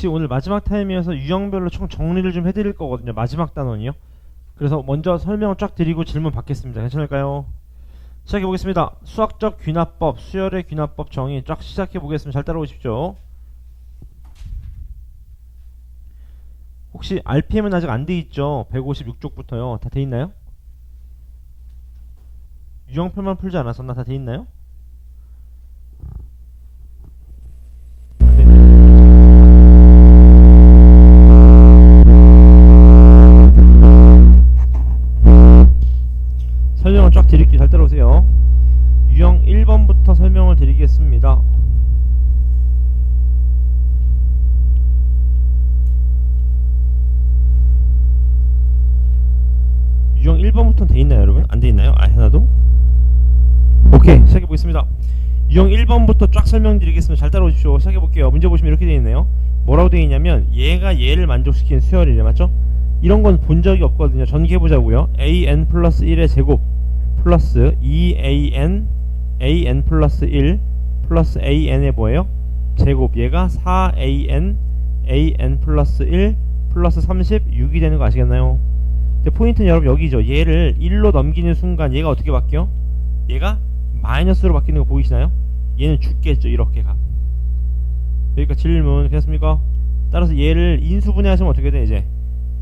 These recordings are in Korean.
혹시 오늘 마지막 타임이어서 유형별로 총 정리를 좀 해드릴 거거든요. 마지막 단원이요. 그래서 먼저 설명을 쫙 드리고 질문 받겠습니다. 괜찮을까요? 시작해 보겠습니다. 수학적 귀납법, 수열의 귀납법 정의 쫙 시작해 보겠습니다. 잘 따라오십시오. 혹시 RPM은 아직 안 돼 있죠? 156쪽부터요. 다 돼 있나요? 유형표만 풀지 않았었나? 다 돼 있나요? 설명을 쫙 드릴게요. 잘 따라오세요. 유형 1번부터 설명을 드리겠습니다. 유형 1번부터는 돼 있나요, 여러분? 안 돼 있나요? 아, 하나도? 오케이, 시작해 보겠습니다. 유형 1번부터 쫙 설명드리겠습니다. 잘 따라오십시오. 시작해 볼게요. 문제 보시면 이렇게 되어 있네요. 뭐라고 되어 있냐면 얘가 얘를 만족시키는 수열이래, 맞죠? 이런 건 본 적이 없거든요. 전개해 보자고요. an 플러스 1의 제곱 플러스 2an an 플러스 1 플러스 an의 뭐예요? 제곱. 얘가 4an an 플러스 1 플러스 36이 되는 거 아시겠나요? 근데 포인트는 여러분 여기죠. 얘를 1로 넘기는 순간 얘가 어떻게 바뀌어? 얘가 마이너스로 바뀌는 거 보이시나요? 얘는 죽겠죠. 이렇게 가. 여기까지 질문 괜찮습니까? 따라서 얘를 인수분해 하시면 어떻게 돼? 이제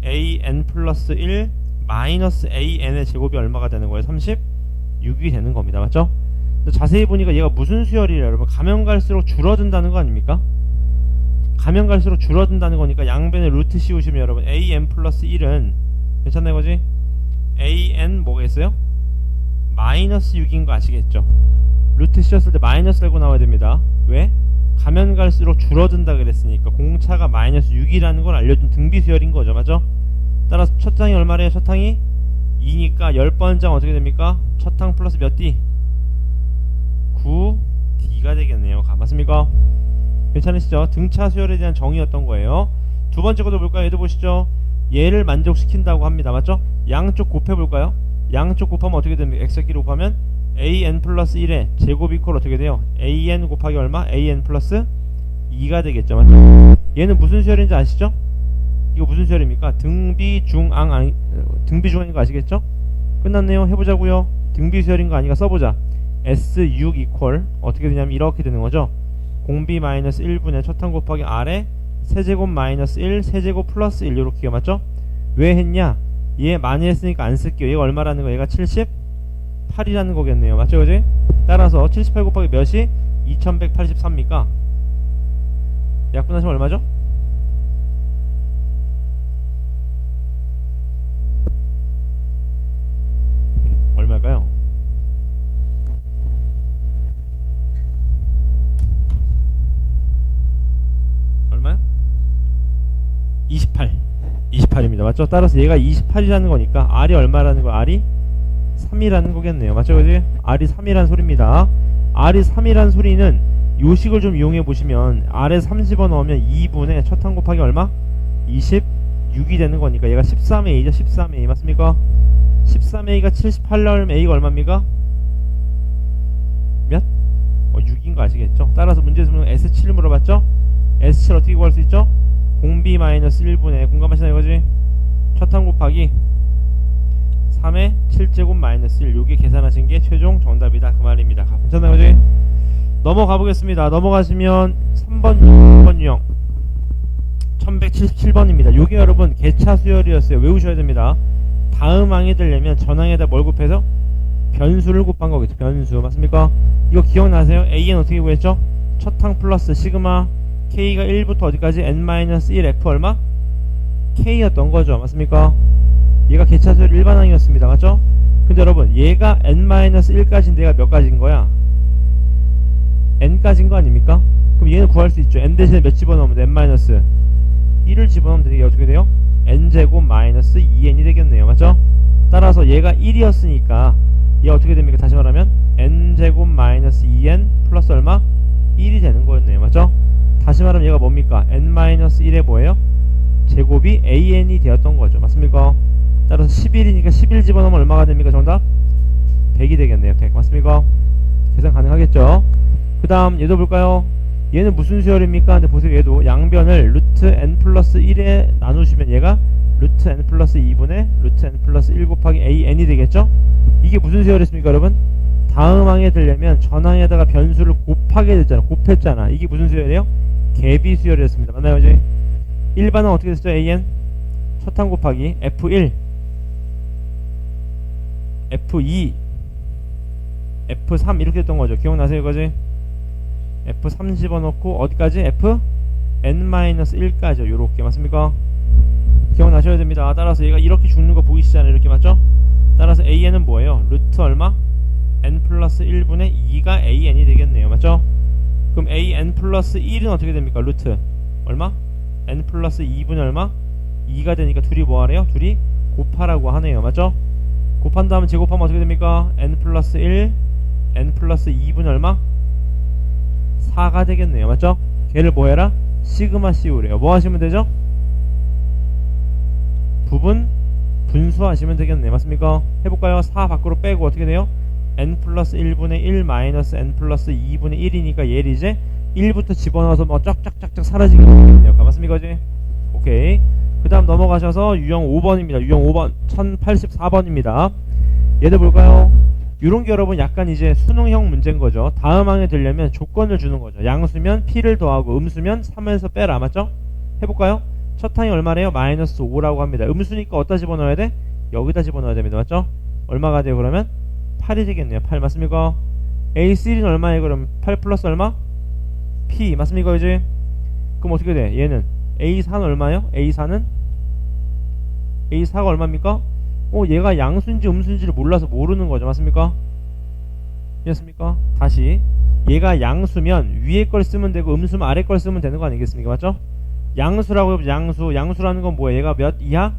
an 플러스 1 마이너스 an의 제곱이 얼마가 되는 거예요? 36이 되는 겁니다. 맞죠? 자세히 보니까 얘가 무슨 수열이래요? 여러분 가면 갈수록 줄어든다는 거 아닙니까? 가면 갈수록 줄어든다는 거니까 양변에 루트 씌우시면 여러분 an 플러스 1은 괜찮나요 거지? an 뭐가 있어요? 마이너스 6인 거 아시겠죠? 루트 씌웠을 때 마이너스 알고 나와야 됩니다. 왜? 가면 갈수록 줄어든다 그랬으니까 공차가 마이너스 6이라는 걸 알려준 등비수열인 거죠. 맞죠? 따라서 첫 항이 얼마래요? 첫 항이 2니까 10번장 어떻게 됩니까? 첫 항 플러스 몇 D? 9D가 되겠네요. 맞습니까? 괜찮으시죠? 등차 수열에 대한 정의였던 거예요. 두 번째 것도 볼까요? 얘도 보시죠. 얘를 만족시킨다고 합니다. 맞죠? 양쪽 곱해볼까요? 양쪽 곱하면 어떻게 됩니까? x끼리 곱하면 an 플러스 1의 제곱 이퀄 어떻게 돼요? an 곱하기 얼마? an 플러스 2가 되겠죠. 맞죠? 얘는 무슨 수열인지 아시죠? 이거 무슨 수열입니까? 등비중앙 등비중앙인 거 아시겠죠? 끝났네요. 해보자고요. 등비수열인 거 아니까 써보자. S6 이퀄 어떻게 되냐면 이렇게 되는 거죠. 공비 마이너스 1분의 첫항 곱하기 R에 세제곱 마이너스 1 세제곱 플러스 1 이렇게 맞죠? 왜 했냐? 얘 많이 했으니까 안 쓸게요. 얘가 얼마라는 거? 얘가 78이라는 거겠네요. 맞죠? 그지? 따라서 78 곱하기 몇이? 2183입니까? 약분하시면 얼마죠? 얼마일까요? 얼마요? 28입니다. 맞죠? 따라서 얘가 28이라는 거니까 R이 얼마라는 거? R이 3이라는 거겠네요. 맞죠? 그지? R이 3이라는 소리입니다. R이 3이라는 소리는 요식을 좀 이용해 보시면 R에 30원 넣으면 2분의 첫 항 곱하기 얼마? 26이 되는 거니까 얘가 13A죠. 13A 맞습니까? 13A가 78 넣으면 A가 얼마입니까? 몇? 6인 거 아시겠죠? 따라서 문제에서 S7 물어봤죠? S7 어떻게 구할 수 있죠? 공비 마이너스 1분의 공감하시나요 이거지? 첫항 곱하기 3의 7제곱 마이너스 1 요게 계산하신 게 최종 정답이다 그 말입니다. 괜찮나요 이거지? 넘어가 보겠습니다. 넘어가시면 3번 유형 1177번입니다. 요게 여러분 개차 수열이었어요. 외우셔야 됩니다. 다음 항이 되려면 전항에다 뭘 곱해서? 변수를 곱한 거겠죠. 변수 맞습니까? 이거 기억나세요? AN 어떻게 구했죠? 첫항 플러스 시그마 K가 1부터 어디까지? n-1 F 얼마? K였던 거죠. 맞습니까? 얘가 개차 수열 일반항이었습니다. 맞죠? 근데 여러분 얘가 n-1까지인데 얘가 몇 가지인 거야? n까지인 거 아닙니까? 그럼 얘는 구할 수 있죠. n 대신에 몇 집어넣으면 돼? n-1을 집어넣으면 되게 어떻게 돼요? n제곱 마이너스 2n이 되겠네요. 맞죠? 따라서 얘가 1이었으니까 얘 어떻게 됩니까? 다시 말하면 n제곱 마이너스 2n 플러스 얼마? 1이 되는 거였네요. 맞죠? 다시 말하면 얘가 뭡니까? n-1의 뭐예요? 제곱이 an이 되었던 거죠. 맞습니까? 따라서 11이니까 11 집어넣으면 얼마가 됩니까? 정답? 100이 되겠네요. 100 맞습니까? 계산 가능하겠죠? 그 다음 얘도 볼까요? 얘는 무슨 수열입니까? 근데 보세요. 얘도 양변을 루트 n 플러스 1에 나누시면 얘가 루트 n 플러스 2분의 루트 n 플러스 1 곱하기 a n이 되겠죠? 이게 무슨 수열이었습니까 여러분? 다음 항에 들려면 전 항에다가 변수를 곱하게 됐잖아. 곱했잖아. 이게 무슨 수열이에요? 갭이 수열이었습니다. 맞나요 이제? 일반은 어떻게 됐죠? an 첫 항 곱하기 f1 f2 f3 이렇게 됐던 거죠. 기억나세요 이거지? f3 집어넣고 어디까지? fn-1까지요. 요렇게 맞습니까? 기억나셔야 됩니다. 따라서 얘가 이렇게 죽는 거 보이시잖아요. 이렇게 맞죠? 따라서 an은 뭐예요? 루트 얼마? n 플러스 1분의 2가 an이 되겠네요. 맞죠? 그럼 an 플러스 1은 어떻게 됩니까? 루트 얼마? n 플러스 2분의 얼마? 2가 되니까 둘이 뭐하래요? 둘이 곱하라고 하네요. 맞죠? 곱한 다음에 제곱하면 어떻게 됩니까? n 플러스 1 n 플러스 2분의 얼마? 4가 되겠네요. 맞죠? 걔를 뭐 해라? 시그마 씌우래요. 뭐 하시면 되죠? 부분 분수하시면 되겠네. 맞습니까? 해볼까요? 4 밖으로 빼고 어떻게 돼요? n 플러스 1분의 1 마이너스 n 플러스 2분의 1이니까 얘를 이제 1부터 집어넣어서 뭐 쫙쫙쫙쫙 사라지게 되겠네요. 맞습니까? 이제? 오케이. 그 다음 넘어가셔서 유형 5번입니다. 유형 5번 1084번입니다. 얘들 볼까요? 요런게 여러분 약간 이제 수능형 문제인 거죠. 다음 항에 들려면 조건을 주는 거죠. 양수면 p를 더하고 음수면 3에서 빼라. 맞죠? 해볼까요? 첫 항이 얼마래요? 마이너스 5라고 합니다. 음수니까 어디다 집어넣어야 돼? 여기다 집어넣어야 됩니다. 맞죠? 얼마가 돼요 그러면? 8이 되겠네요. 8 맞습니까? A3는 얼마예요 그럼? 8 플러스 얼마? P 맞습니까 이제? 그럼 어떻게 돼? 얘는 A4는 얼마예요? A4는? A4가 얼마입니까? 얘가 양수인지 음수인지를 몰라서 모르는 거죠. 맞습니까? 이해했습니까? 다시 얘가 양수면 위에 걸 쓰면 되고 음수면 아래 걸 쓰면 되는 거 아니겠습니까? 맞죠? 양수라고 해보죠. 양수라는 건 뭐예요? 얘가 몇 이하?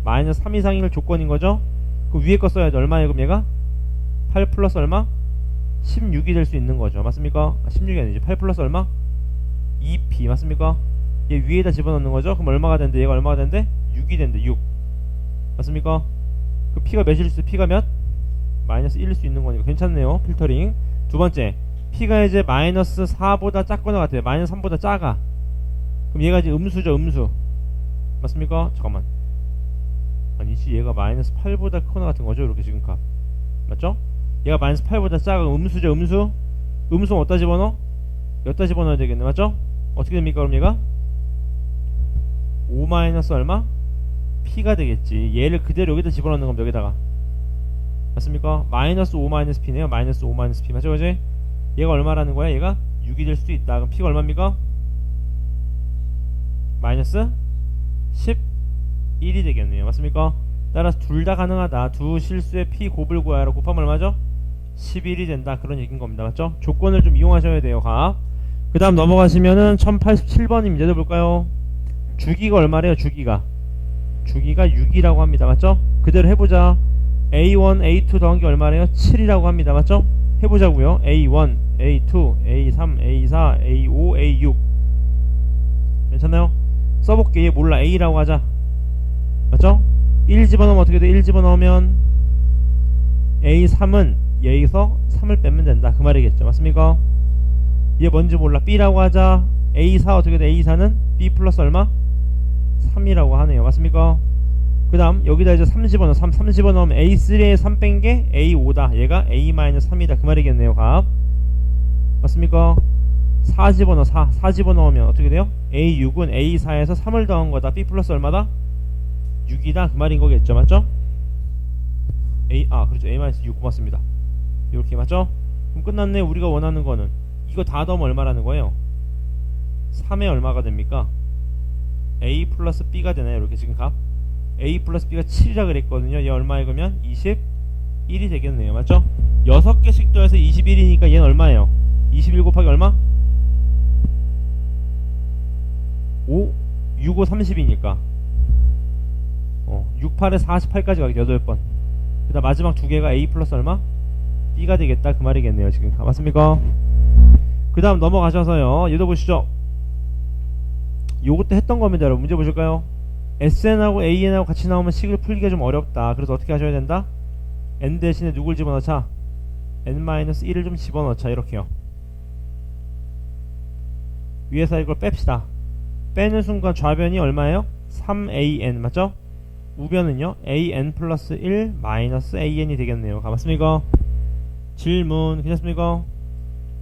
마이너스 3 이상일 조건인 거죠? 그 위에 거 써야지. 얼마예요 그럼 얘가? 8 플러스 얼마? 16이 될 수 있는 거죠. 맞습니까? 16이 아니지. 8 플러스 얼마? 2p 맞습니까? 얘 위에다 집어넣는 거죠? 그럼 얼마가 된대? 얘가 얼마가 된대? 6이 된대. 6 맞습니까? 그 p가 몇일 수? p가 몇? 마이너스 1일 수 있는 거니까 괜찮네요. 필터링. 두 번째 p가 이제 마이너스 4보다 작거나 같아요. 마이너스 3보다 작아. 그럼 얘가 이제 음수죠. 음수 맞습니까? 잠깐만 아니지. 얘가 마이너스 8보다 크거나 같은 거죠. 이렇게 지금 값 맞죠? 얘가 마이너스 8보다 작아. 음수죠. 음수 음수는 어디다 집어넣어? 여기다 집어넣어야 되겠네. 맞죠? 어떻게 됩니까 그럼 얘가? 5 마이너스 얼마? p가 되겠지. 얘를 그대로 여기다 집어넣는 겁니다. 여기다가 맞습니까? 마이너스 5 마이너스 p네요. 마이너스 5 마이너스 p 맞죠? 그지? 얘가 얼마라는 거야? 얘가 6이 될 수도 있다. 그럼 p가 얼마입니까? 마이너스 11이 되겠네요. 맞습니까? 따라서 둘 다 가능하다. 두 실수의 p 곱을 구하라. 곱하면 얼마죠? 11이 된다. 그런 얘기인 겁니다. 맞죠? 조건을 좀 이용하셔야 돼요. 그 다음 넘어가시면은 1087번입니다. 볼까요? 주기가 얼마래요? 주기가 6이라고 합니다. 맞죠? 그대로 해보자. A1, A2 더한 게 얼마래요? 7이라고 합니다. 맞죠? 해보자고요. A1, A2, A3, A4, A5, A6 괜찮나요? 써볼게. 얘 몰라. A라고 하자. 맞죠? 1 집어넣으면 어떻게 돼? 1 집어넣으면 A3은 여기서 3을 빼면 된다. 그 말이겠죠. 맞습니까? 얘 뭔지 몰라. B라고 하자. A4 어떻게 돼? A4는 B 플러스 얼마? 3이라고 하네요. 맞습니까? 그 다음 여기다 이제 3 집어넣어. 3 집어넣으면 A3에 3 뺀게 A5다. 얘가 A-3이다. 그 말이겠네요. 값 맞습니까? 4 집어넣어. 4 집어넣으면 어떻게 돼요? A6은 A4에서 3을 더한 거다. B 플러스 얼마다? 6이다. 그 말인 거겠죠. 맞죠? 그렇죠. A-6 고맙습니다. 이렇게 맞죠? 그럼 끝났네. 우리가 원하는 거는 이거 다 더하면 얼마라는 거예요? 3에 얼마가 됩니까? A 플러스 B가 되나요? 이렇게 지금 값 A 플러스 B가 7이라 그랬거든요. 얘 얼마에 그러면 21이 되겠네요. 맞죠? 6개씩 더해서 21이니까 얘는 얼마예요? 21 곱하기 얼마? 5? 6, 5, 30이니까 6, 8에 48까지 가게 8번. 그 다음 마지막 두 개가 A 플러스 얼마? B가 되겠다. 그 말이겠네요. 지금 맞습니까? 그 다음 넘어가셔서요. 얘도 보시죠. 요것도 했던 겁니다. 여러분 문제 보실까요? SN하고 AN하고 같이 나오면 식을 풀기가 좀 어렵다. 그래서 어떻게 하셔야 된다? N 대신에 누굴 집어넣자? N-1을 좀 집어넣자. 이렇게요. 위에서 이걸 뺍시다. 빼는 순간 좌변이 얼마예요? 3an 맞죠? 우변은요 an 플러스 1 마이너스 an이 되겠네요. 맞습니까? 질문 괜찮습니까?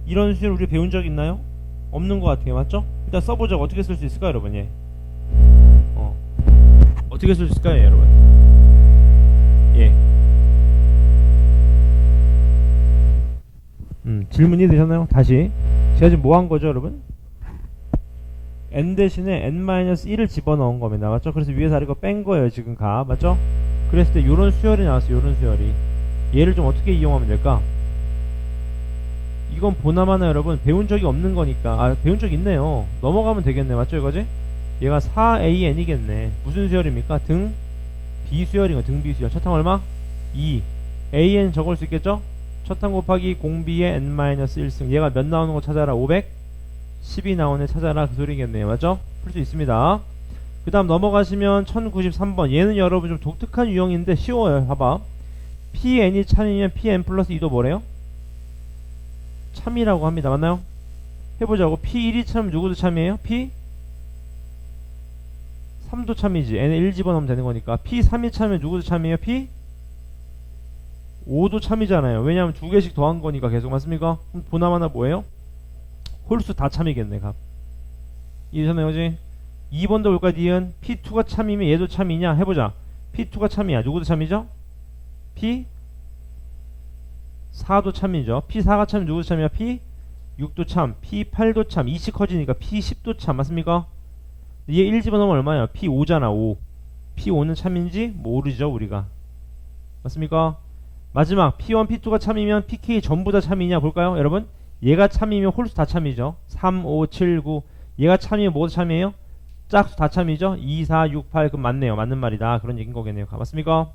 이런 수를 우리 배운 적 있나요? 없는 것 같아요. 맞죠? 일단 써보자고. 어떻게 쓸 수 있을까요 여러분? 예. 어떻게 쓸 수 있을까요 여러분? 예. 질문이 되셨나요? 다시 제가 지금 뭐 한 거죠 여러분? n 대신에 n-1을 집어넣은 겁니다. 맞죠? 그래서 위에서 아래 거 뺀 거예요 지금 가. 맞죠? 그랬을 때 요런 수열이 나왔어요. 요런 수열이. 얘를 좀 어떻게 이용하면 될까? 이건 보나마나 여러분 배운 적이 없는 거니까. 아 배운 적 있네요. 넘어가면 되겠네. 맞죠 이거지? 얘가 4an이겠네. 무슨 수열입니까? 등 B수열인 거. 등 B수열. 첫항 얼마? 2 an 적을 수 있겠죠? 첫항 곱하기 공비의 n-1승. 얘가 몇 나오는 거 찾아라. 510이 나오네 찾아라. 그 소리겠네요. 맞죠? 풀 수 있습니다. 그 다음 넘어가시면 1093번. 얘는 여러분 좀 독특한 유형인데 쉬워요. 봐봐. pn이 참이면 pn 플러스 2도 뭐래요? 참이라고 합니다. 맞나요? 해보자고. p1이 참 누구도 참이에요? p 3도 참이지. n에 1 집어넣으면 되는 거니까. p3이 참이면 누구도 참이에요? p 5도 참이잖아요. 왜냐하면 두 개씩 더한 거니까 계속. 맞습니까? 그럼 보나마나 뭐예요? 홀수 다 참이겠네. 값 이해되셨나요? 그지? 2번도 볼까요? 니은 p2가 참이면 얘도 참이냐? 해보자. p2가 참이야. 누구도 참이죠? p4도 참이죠. p4가 참 누구도 참이야? p6도 참, p8도 참. 2씩 커지니까 p10도 참. 맞습니까? 얘 1 집어넣으면 얼마야? p5잖아. 5 p5는 참인지 모르죠 우리가. 맞습니까? 마지막 p1, p2가 참이면 pk 전부 다 참이냐 볼까요 여러분? 얘가 참이면 홀수 다 참이죠. 3, 5, 7, 9 얘가 참이면 뭐도 참이에요? 짝수 다 참이죠. 2, 4, 6, 8 그럼 맞네요. 맞는 말이다. 그런 얘기인 거겠네요. 맞습니까?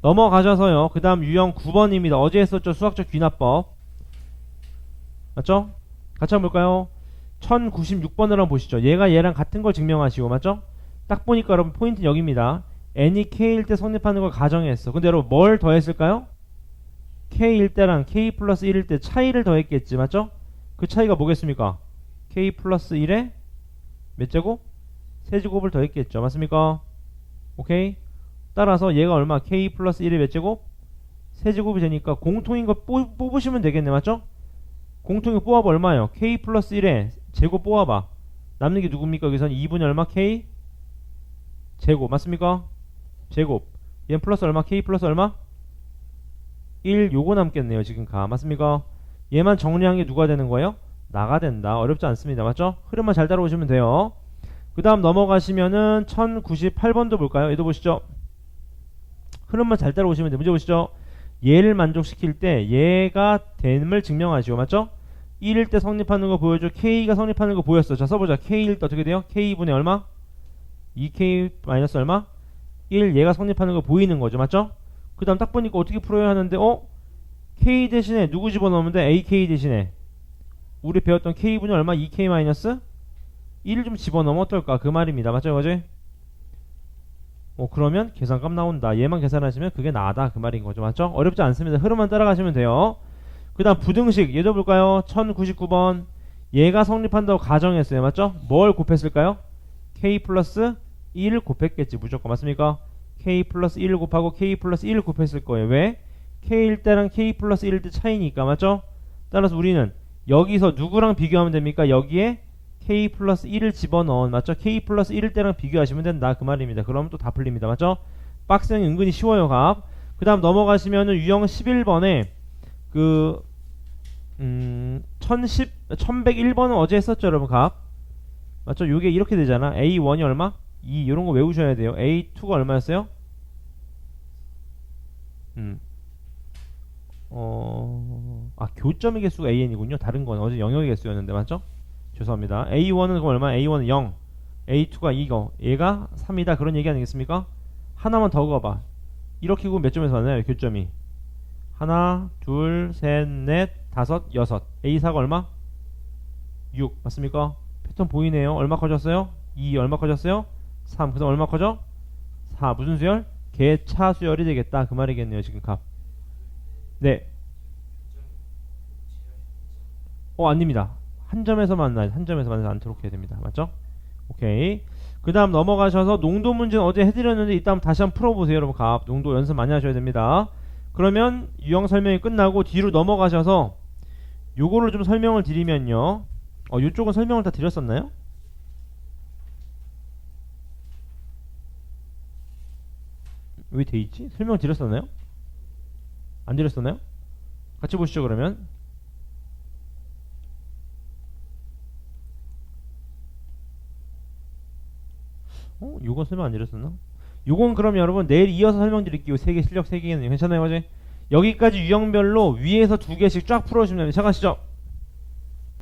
넘어가셔서요. 그 다음 유형 9번입니다. 어제 했었죠. 수학적 귀납법. 맞죠? 같이 한번 볼까요? 1096번을 한번 보시죠. 얘가 얘랑 같은 걸 증명하시고. 맞죠? 딱 보니까 여러분 포인트는 여기입니다. n이 k일 때 성립하는 걸 가정했어. 근데 여러분 뭘 더했을까요? k일 때랑 k 플러스 1일 때 차이를 더했겠지. 맞죠? 그 차이가 뭐겠습니까? k 플러스 1에 몇 제곱? 세제곱을 더했겠죠. 맞습니까? 오케이? 따라서 얘가 얼마? k 플러스 1에 몇 제곱? 세제곱이 되니까 공통인 거 뽑으시면 되겠네. 맞죠? 공통인 거 뽑아봐. 얼마예요? k 플러스 1에 제곱 뽑아봐. 남는 게 누굽니까? 여기선 2분의 얼마? k 제곱. 맞습니까? 제곱. 얘는 플러스 얼마? k 플러스 얼마? 1 요거 남겠네요. 지금 가. 맞습니까? 얘만 정리한 게 누가 되는 거예요? 나가 된다. 어렵지 않습니다. 맞죠? 흐름만 잘 따라오시면 돼요. 그 다음 넘어가시면은 1098번도 볼까요? 얘도 보시죠. 흐름만 잘 따라오시면 돼요. 문제 보시죠. 얘를 만족시킬 때 얘가 됨을 증명하시오. 맞죠? 1일 때 성립하는 거 보여줘. k가 성립하는 거 보였어. 자 써보자. k일 때 어떻게 돼요? k분의 얼마? 2k 마이너스 얼마? 1 얘가 성립하는 거 보이는 거죠. 맞죠? 그 다음 딱 보니까 어떻게 풀어야 하는데 k 대신에 누구 집어넣으면 돼? ak 대신에 우리 배웠던 k분이 얼마? 2k 마이너스 1을 좀 집어넣으면 어떨까? 그 말입니다. 맞죠? 이거지? 그러면 계산값 나온다. 얘만 계산하시면 그게 나다. 그 말인 거죠. 맞죠? 어렵지 않습니다. 흐름만 따라가시면 돼요. 그 다음 부등식 얘도 볼까요? 1099번 얘가 성립한다고 가정했어요. 맞죠? 뭘 곱했을까요? k 플러스 1을 곱했겠지. 무조건. 맞습니까? k 플러스 1을 곱하고 k 플러스 1을 곱했을 거예요. 왜? k일 때랑 k 플러스 1일 때 차이니까. 맞죠? 따라서 우리는 여기서 누구랑 비교하면 됩니까? 여기에 k 플러스 1을 집어넣은. 맞죠? k 플러스 1일 때랑 비교하시면 된다. 그 말입니다. 그러면 또 다 풀립니다. 맞죠? 박스형이 은근히 쉬워요. 값. 그 다음 넘어가시면은 유형 11번에 그 1101번은 어제 했었죠. 여러분 값. 맞죠? 요게 이렇게 되잖아. A1이 얼마? 2 요런 거 외우셔야 돼요. A2가 얼마였어요? 교점의 개수가 AN이군요. 다른 건 어제 영역의 개수였는데. 맞죠? 죄송합니다. A1은 그럼 얼마? A1은 0 A2가 2거 얘가 3이다. 그런 얘기 아니겠습니까? 하나만 더 그어봐. 이렇게 구면 몇 점에서 나나요? 교점이 하나, 둘, 셋, 넷, 다섯, 여섯. A4가 얼마? 6 맞습니까? 패턴 보이네요. 얼마 커졌어요? 2 얼마 커졌어요? 3 그 다음 얼마 커져? 4 무슨 수열? 개차 수열이 되겠다. 그 말이겠네요. 지금 값. 네. 아닙니다. 한 점에서 만나야 한 점에서 만나지 않도록 해야 됩니다. 맞죠? 오케이. 그 다음 넘어가셔서 농도 문제는 어제 해드렸는데 이따 한번 다시 한번 풀어보세요. 여러분 값 농도 연습 많이 하셔야 됩니다. 그러면 유형 설명이 끝나고 뒤로 넘어가셔서 요거를 좀 설명을 드리면요. 요쪽은 설명을 다 드렸었나요? 왜 돼있지? 설명 드렸었나요? 안 드렸었나요? 같이 보시죠 그러면. 요건 설명 안 드렸었나? 요건 그럼 여러분 내일 이어서 설명드릴게요. 세개 실력 3개는 괜찮아요 어제? 여기까지 유형별로 위에서 2개씩 쫙 풀어주시면 됩니다. 시작하시죠.